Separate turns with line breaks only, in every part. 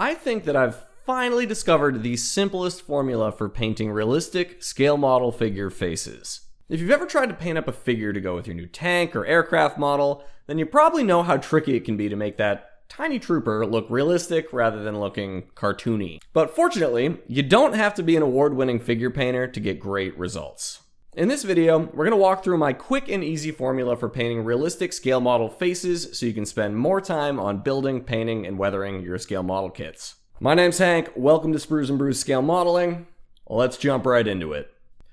I think that I've finally discovered the simplest formula for painting realistic scale model figure faces. If you've ever tried to paint up a figure to go with your new tank or aircraft model, then you probably know how tricky it can be to make that tiny trooper look realistic rather than looking cartoony. But fortunately, you don't have to be an award-winning figure painter to get great results. In this video, we're going to walk through my quick and easy formula for painting realistic scale model faces so you can spend more time on building, painting, and weathering your scale model kits. My name's Hank, welcome to Sprues and Brews Scale Modeling. Let's jump right into it.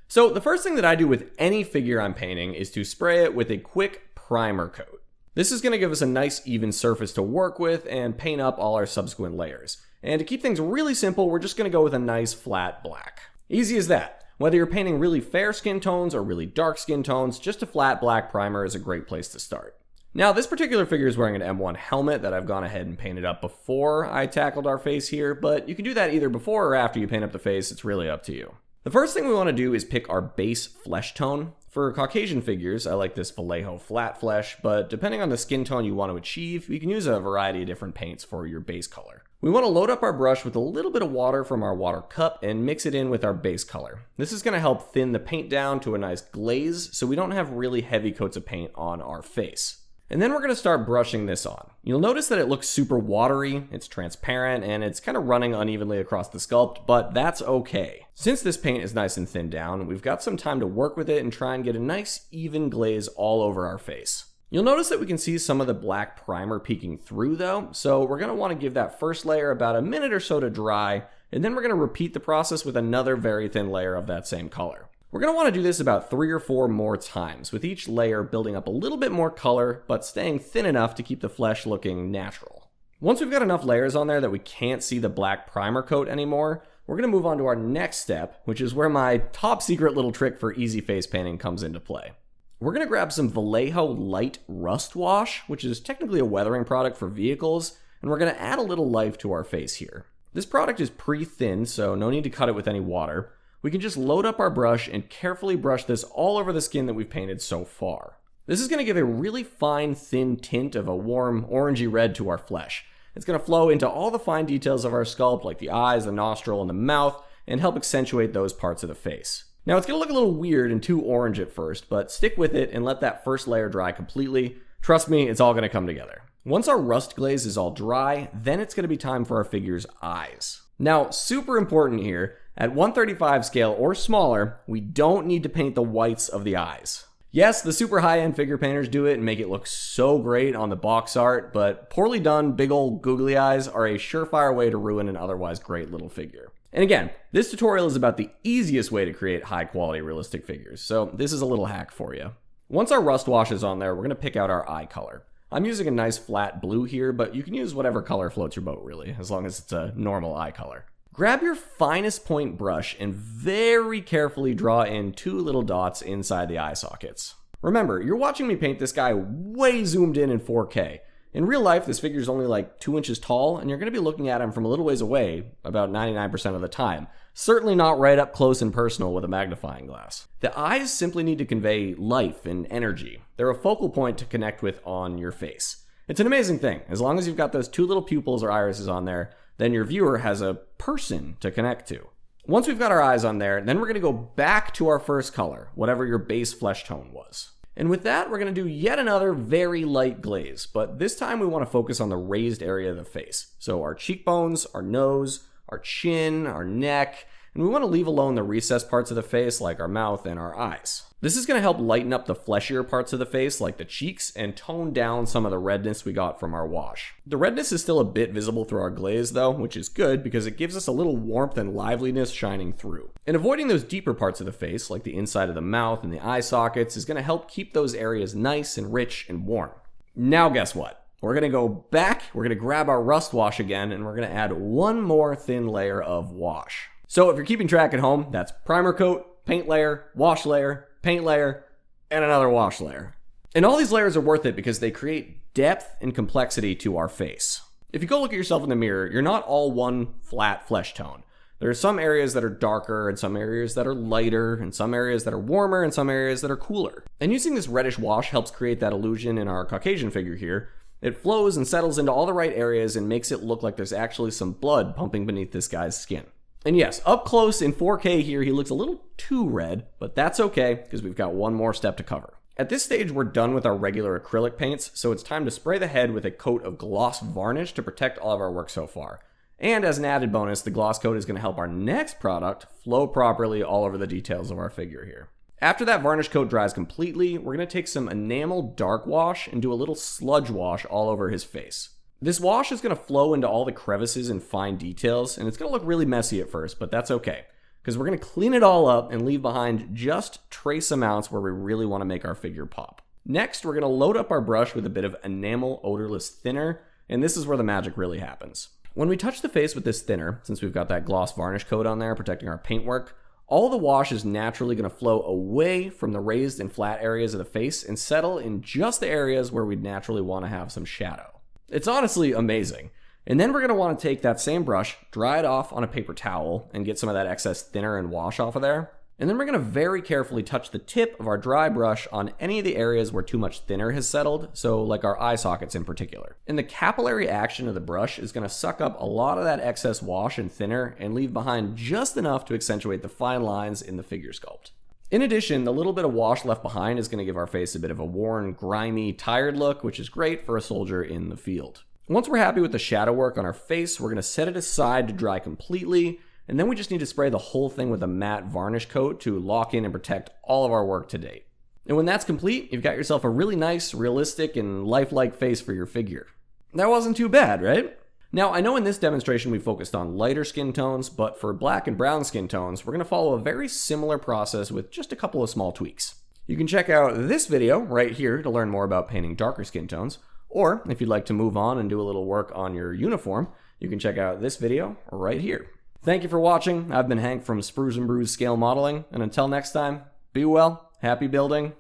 So the first thing that I do with any figure I'm painting is to spray it with a quick primer coat. This is going to give us a nice even surface to work with and paint up all our subsequent layers. And to keep things really simple, we're just going to go with a nice flat black. Easy as that. Whether you're painting really fair skin tones or really dark skin tones, just a flat black primer is a great place to start. Now, this particular figure is wearing an M1 helmet that I've gone ahead and painted up before I tackled our face here, but you can do that either before or after you paint up the face, it's really up to you. The first thing we want to do is pick our base flesh tone. For Caucasian figures, I like this Vallejo flat flesh, but depending on the skin tone you want to achieve, you can use a variety of different paints for your base color. We want to load up our brush with a little bit of water from our water cup and mix it in with our base color. This is going to help thin the paint down to a nice glaze so we don't have really heavy coats of paint on our face. And then we're going to start brushing this on. You'll notice that it looks super watery, it's transparent, and it's kind of running unevenly across the sculpt, but that's okay. Since this paint is nice and thinned down, we've got some time to work with it and try and get a nice even glaze all over our face. You'll notice that we can see some of the black primer peeking through though, so we're going to want to give that first layer about a minute or so to dry, and then we're going to repeat the process with another very thin layer of that same color. We're going to want to do this about 3 or 4 more times, with each layer building up a little bit more color, but staying thin enough to keep the flesh looking natural. Once we've got enough layers on there that we can't see the black primer coat anymore, we're going to move on to our next step, which is where my top secret little trick for easy face painting comes into play. We're going to grab some Vallejo Light Rust Wash, which is technically a weathering product for vehicles, and we're going to add a little life to our face here. This product is pre-thinned, so no need to cut it with any water. We can just load up our brush and carefully brush this all over the skin that we've painted so far. This is going to give a really fine, thin tint of a warm, orangey red to our flesh. It's going to flow into all the fine details of our sculpt, like the eyes, the nostril, and the mouth, and help accentuate those parts of the face. Now, it's going to look a little weird and too orange at first, but stick with it and let that first layer dry completely. Trust me, it's all going to come together. Once our rust glaze is all dry, then it's going to be time for our figure's eyes. Now, super important here, at 1/35 scale or smaller, we don't need to paint the whites of the eyes. Yes, the super high-end figure painters do it and make it look so great on the box art, but poorly done big old googly eyes are a surefire way to ruin an otherwise great little figure. And again, this tutorial is about the easiest way to create high-quality realistic figures, so this is a little hack for you. Once our rust wash is on there, we're going to pick out our eye color. I'm using a nice flat blue here, but you can use whatever color floats your boat really, as long as it's a normal eye color. Grab your finest point brush and very carefully draw in 2 little dots inside the eye sockets. Remember, you're watching me paint this guy way zoomed in 4K. In real life, this figure is only like 2 inches tall, and you're going to be looking at him from a little ways away about 99% of the time. Certainly not right up close and personal with a magnifying glass. The eyes simply need to convey life and energy. They're a focal point to connect with on your face. It's an amazing thing. As long as you've got those 2 little pupils or irises on there, then your viewer has a person to connect to. Once we've got our eyes on there, then we're going to go back to our first color, whatever your base flesh tone was. And with that, we're going to do yet another very light glaze, but this time we want to focus on the raised area of the face. So our cheekbones, our nose, our chin, our neck, and we want to leave alone the recessed parts of the face like our mouth and our eyes. This is going to help lighten up the fleshier parts of the face like the cheeks and tone down some of the redness we got from our wash. The redness is still a bit visible through our glaze though, which is good because it gives us a little warmth and liveliness shining through. And avoiding those deeper parts of the face like the inside of the mouth and the eye sockets is going to help keep those areas nice and rich and warm. Now guess what? We're going to go back, we're going to grab our rust wash again, and we're going to add 1 more thin layer of wash. So if you're keeping track at home, that's primer coat, paint layer, wash layer, paint layer, and another wash layer. And all these layers are worth it because they create depth and complexity to our face. If you go look at yourself in the mirror, you're not all one flat flesh tone. There are some areas that are darker and some areas that are lighter and some areas that are warmer and some areas that are cooler. And using this reddish wash helps create that illusion in our Caucasian figure here. It flows and settles into all the right areas and makes it look like there's actually some blood pumping beneath this guy's skin. And yes, up close in 4K here, he looks a little too red, but that's okay because we've got one more step to cover. At this stage, we're done with our regular acrylic paints, so it's time to spray the head with a coat of gloss varnish to protect all of our work so far. And as an added bonus, the gloss coat is going to help our next product flow properly all over the details of our figure here. After that varnish coat dries completely, we're going to take some enamel dark wash and do a little sludge wash all over his face. This wash is going to flow into all the crevices and fine details, and it's going to look really messy at first, but that's okay, because we're going to clean it all up and leave behind just trace amounts where we really want to make our figure pop. Next, we're going to load up our brush with a bit of enamel odorless thinner, and this is where the magic really happens. When we touch the face with this thinner, since we've got that gloss varnish coat on there protecting our paintwork, all the wash is naturally going to flow away from the raised and flat areas of the face and settle in just the areas where we'd naturally want to have some shadow. It's honestly amazing. And then we're going to want to take that same brush, dry it off on a paper towel, and get some of that excess thinner and wash off of there. And then we're going to very carefully touch the tip of our dry brush on any of the areas where too much thinner has settled, so like our eye sockets in particular. And the capillary action of the brush is going to suck up a lot of that excess wash and thinner and leave behind just enough to accentuate the fine lines in the figure sculpt. In addition, the little bit of wash left behind is going to give our face a bit of a worn, grimy, tired look, which is great for a soldier in the field. Once we're happy with the shadow work on our face, we're going to set it aside to dry completely, and then we just need to spray the whole thing with a matte varnish coat to lock in and protect all of our work to date. And when that's complete, you've got yourself a really nice, realistic, and lifelike face for your figure. That wasn't too bad, right? Now, I know in this demonstration we focused on lighter skin tones, but for black and brown skin tones, we're going to follow a very similar process with just a couple of small tweaks. You can check out this video right here to learn more about painting darker skin tones, or if you'd like to move on and do a little work on your uniform, you can check out this video right here. Thank you for watching. I've been Hank from Sprues and Brews Scale Modeling, and until next time, be well, happy building,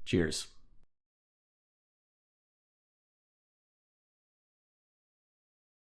cheers.